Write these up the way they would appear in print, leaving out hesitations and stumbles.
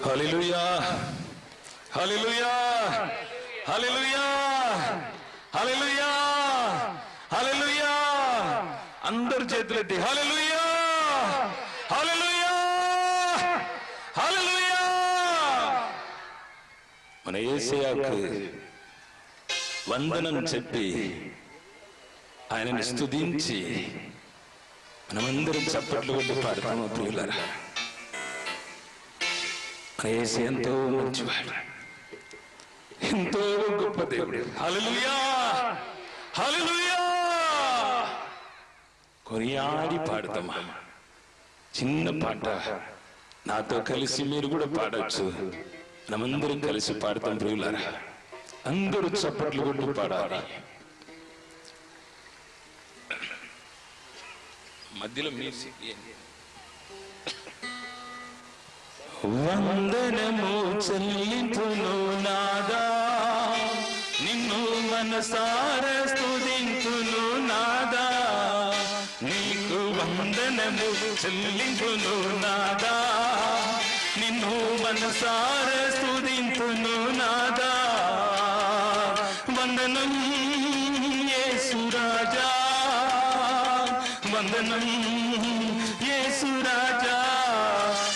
హల్లెలూయా, హల్లెలూయా, హల్లెలూయా, హల్లెలూయా, హల్లెలూయా. అందరు చేతులెత్తి హల్లెలూయా, హల్లెలూయా, హల్లెలూయా. మన యేసయ్యకు వందనం చెప్పి ఆయనని స్తుతించి మనమందరం చప్పట్లు కొట్టి పాడతాము. ప్రియులారా, యేసు ఎంతో మంచివాడు, ఎంతో గొప్ప దేవుడు. హల్లెలూయా, హల్లెలూయా. కొనియాడి పాడతామా. చిన్న పాట నాతో కలిసి మీరు కూడా పాడచ్చు. మనమందరం కలిసి పాడతాం. ప్రియులారా, అందరూ చప్పట్లు కొట్టి పాడాలి. మధ్యలో మ్యూజిక్. వందనము చెల్లింతును నాదా, నిన్ను మనసారా స్తుతింతును నాదా. నీకు వందనము చెల్లింతును నాదా, నిన్ను మనసారా స్తుతింతును నాదా. వందనం యేసు రాజా, వందనం యేసు రాజా.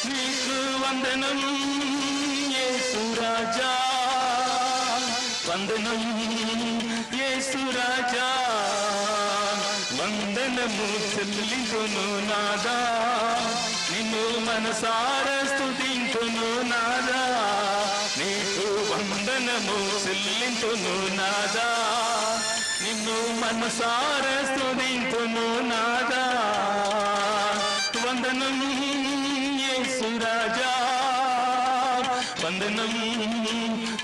నీకు వందనం యేసు రాజా, వందనం యేసు రాజా. వందనము చెల్లింతును నాదా, నిన్ను మనసారా స్తుతింతును నాదా. నీకు వందనము చెల్లింతును నాదా, నిన్ను మనసారా స్తుతింతును నాదా. వందనం యేసు రాజా, వందనం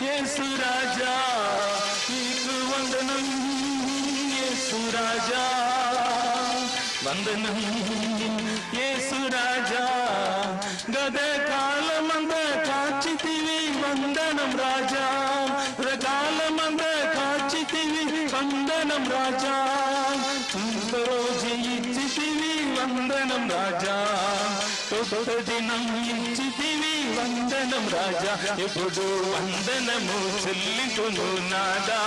యేసు రాజా. నీకు వందనం యేసు రాజా, వందనం యేసు రాజా. గతకాలమంద కాచితివి వందనం రాజా, గతకాలమంద కాచితివి వందనం రాజా. రోజు ఇచ్చితివి వందనం రాజా, దినం ఇచ్చితివి వందనం రాజా. ఎప్పుడు వందనము చెల్లింతును నాదా,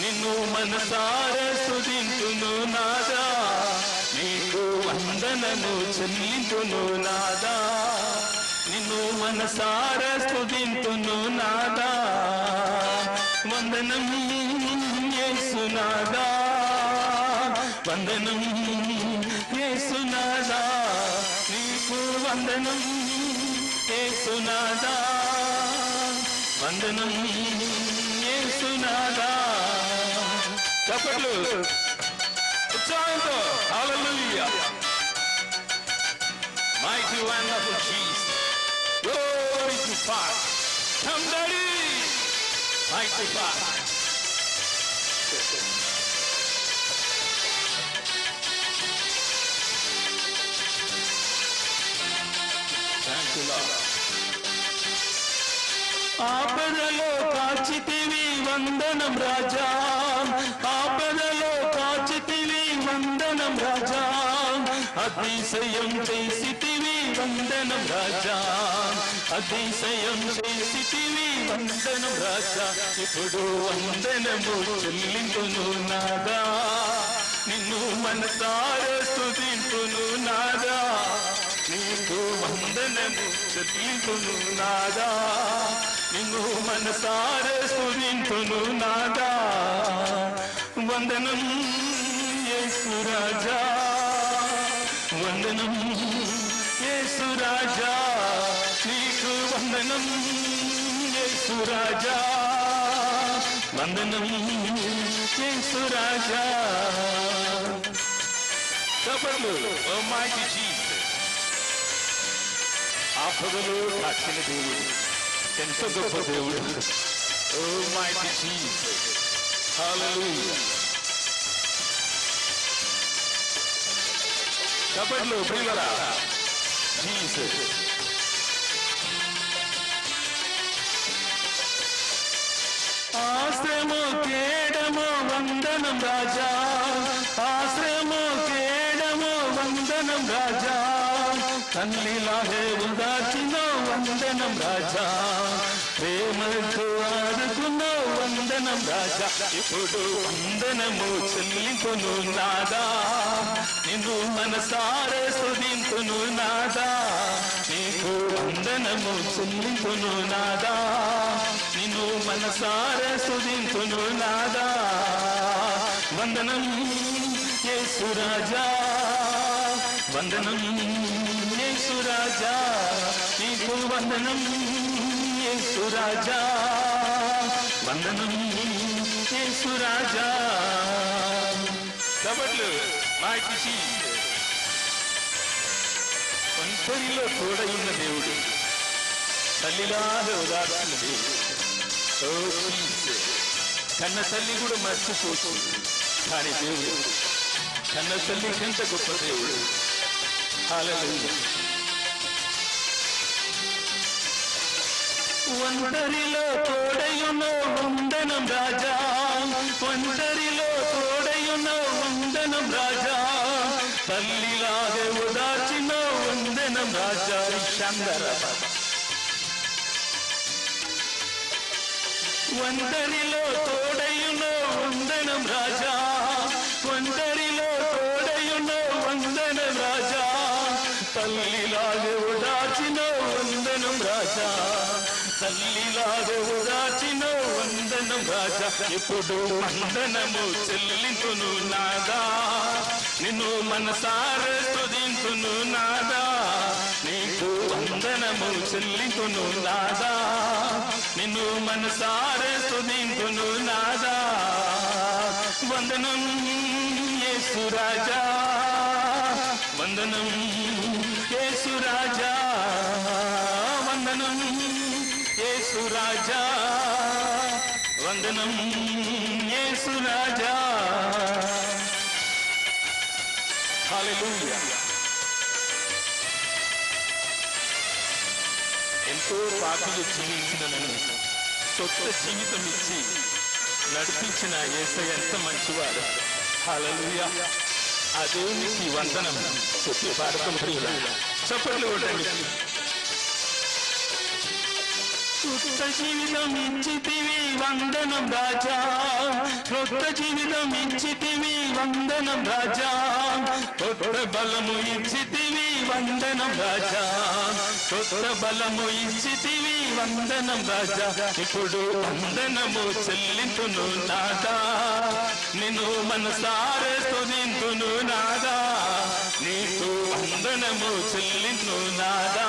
నిన్ను మనసారా స్తుతింతును నాదా. నీకు వందనము చెల్లింతును నాదా, నిన్ను మనసారా స్తుతింతును నాదా. వందనం యేసు నాదా, వందనం యేసు నాదా. నీకు వందనం యేసు నాదా, వందనం యేసు నాదా. చప్పట్లు ఉత్సాహంతో హల్లెలూయా. Mighty wonderful Jesus, glory to God. Somebody, mighty God. Thank you, Lord. ఆపదలో కాచితివి వందనం రాజా, ఆపదలో కాచితివి వందనం రాజా. అతిశయం చేసితివి వందనం రాజా, అతిశయం చేసితివి వందనం రాజా. ఇప్పుడు వందనము చెల్లింతును నాదా, నిన్ను మనసారా స్తుతింతును నాదా. నీకు వందనము చెల్లింతును నాదా, నిన్ను మనసారా స్తుతింతును నాదా. వందనం యేసు రాజా, వందనం యేసు రాజా. నీకు వందనం యేసు రాజా, వందనం యేసు రాజా. చప్పట్లు. ఓ మైటీ జీసస్. ఆపదలో కాచిన దేవుడు, ఎంతో గొప్ప దేవుడు. ఓ మైటీ జీసస్. హల్లెలూయా. చప్పట్లు ప్రియులారా. జీసస్. ఆశ్రయము కేడము వందనం రాజా, ఆశ్రయము కేడము వందనం వందనం రాజా, తల్లిలాగే ఉదాచిన వందనం రాజా, ప్రేమతో ఆదుకున్న వందనం రాజా. ఇప్పుడు వందనము చెల్లింపును నాదా, నిన్ను మనసారే స్తుతింతును నాదా. నీకు వందనము చెల్లింపును నాదా, నిన్ను మనసారే స్తుతింతును నాదా. వందనం యేసు రాజా, వందనం యేసు రాజా, నీకు వందనం యేసు రాజా, వందనం యేసు రాజా. కాబట్టి మాకి ఒంటరిలో తోడయున్న దేవుడు, తల్లిలాగా ఉదార్చిన దేవుడు. ఓ జీసస్, కన్న తల్లి కూడా మర్చిపోవచ్చు, కానీ దేవుడు కన్న తల్లి కంట గొప్ప దేవుడు. హల్లెలూయా. ఒంటరిలో తోడయున్న వందనం రాజా, ఒంటరిలో తోడయున్న వందనం రాజా, తల్లిలాగే ఉదార్చిన వందనం రాజా. శంకర ఒంటరిలో తోడయున్న వందనం రాజా, ఒంటరిలో తోడయున్న వందనం రాజా, తల్లిలాగే ఉదార్చిన వందనం రాజా, తల్లిలాగా ఉదార్చిన వందనం రాజా. ఇప్పుడు వందనము చెల్లింతును నాదా, నిన్ను మనసారా స్తుతింతును నాదా. నీకు వందనము చెల్లింతును నాదా, నిన్ను మనసారా స్తుతింతును నాదా. వందనం యేసు రాజా, వందనం యేసు రాజా, వందనం యేసు రాజా, వందనం యేసు రాజా. హల్లెలూయా. ఎంతో పాపలు జీవించిన నన్ను కొత్త జీవితం ఇచ్చి నడిపించిన యేసయ్య ఎంత మంచివాడు. హల్లెలూయా. ఆ దేవునికి వందనం చెప్పి భారతం ప్రియుల చప్పట్లు కొట్టండి. కొత్త జీవితం ఇచ్చితివి వందనం రాజా, కొత్త జీవితం ఇచ్చితివి వందనం రాజా, కొత్త బలము ఇచ్చితివి వందనం రాజా, కొత్త బలము ఇచ్చితివి వందనం రాజా. ఇప్పుడు వందనము చెల్లింతును నాదా, నిన్ను మనసారా స్తుతింతును నాదా. నీకు వందనము చెల్లింతును నాదా,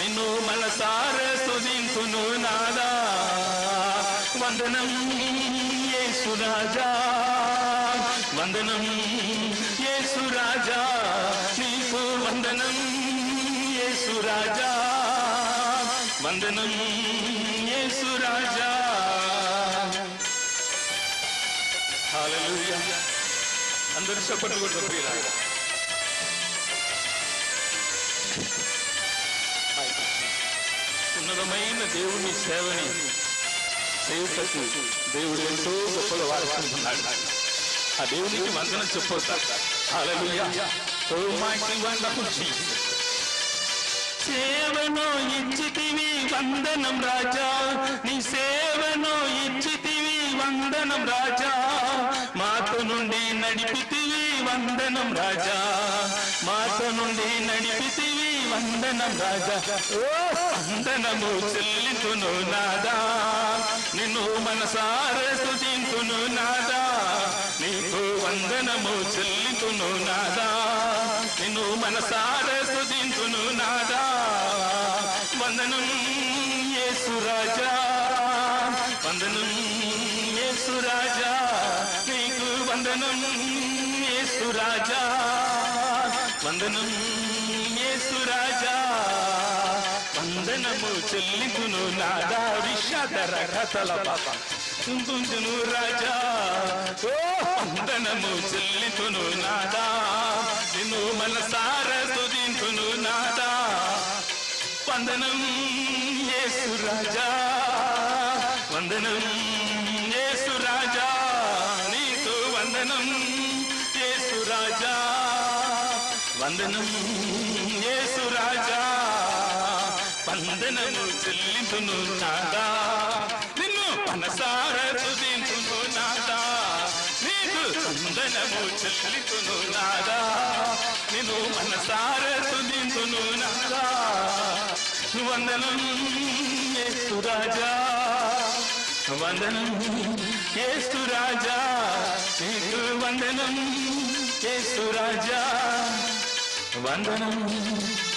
నిన్ను మనసారా స్తుతింతును నాదా. వందనం యేసు రాజా, వందనం యేసు రాజా, నీకు వందనం యేసు రాజా, వందనం యేసు రాజా. హల్లెలూయా. అందరూ చప్పట్లు కొట్టండి ప్రియులారా. ఉన్నతమైన దేవుని సేవని సేవకు దేవుడు ఎంతో గొప్పగా వాడుకుంటున్నాడు. ఆ దేవునికి వందనం చెప్పొస్తా. హల్లెలూయా. ఓ మైటీ వండర్ఫుల్ జీసస్. సేవను ఇచ్చితివి వందనం రాజా, నీ సేవను ఇచ్చితివి వందనం రాజా, మాతో నుండి నడిపితివి వందనం రాజా, మాతో నుండి నడిపితివి వందనం రాజా. ఓ వందనము చెల్లింతును నాదా, నిన్ను మనసారా స్తుతింతును నాదా. నీకు వందనము చెల్లింతును నాదా, నిన్ను మనసారా స్తుతింతును నాదా. వందనం యేసు రాజా, వందనం యేసు రాజా, నీకు వందనం యేసు రాజా, వందనం యేసు రాజా. వందనము చెల్లింతును నాదా. విషాదర కథల పాప తుంతును రాజా. ఓ వందనము చెల్లింతును నాదా, నిన్ను మనసారా స్తుతింతును నాదా. వందనం యేసు రాజా, వందనం యేసు రాజా, నీకు వందనం యేసు రాజా, వందనం యేసు రాజా, వందనము చెల్లింతును నాదా, నిన్ను మనసార స్తుతింతును నాదా, నీకు వందనము చెల్లింతును నాదా, నిన్ను మనసార స్తుతింతును నాదా. వందనం యేసు రాజా, వందనం యేసు రాజా, నీకు వందనం యేసు రాజా, వందనం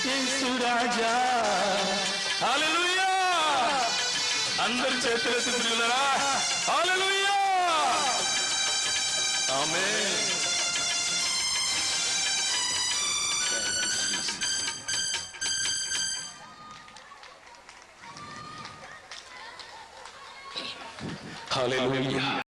యేసు రాజా. హల్లెలూయా! అందరి చేతులెత్తి ప్రియులారా, హల్లెలూయా! ఆమేన్. హల్లెలూయా.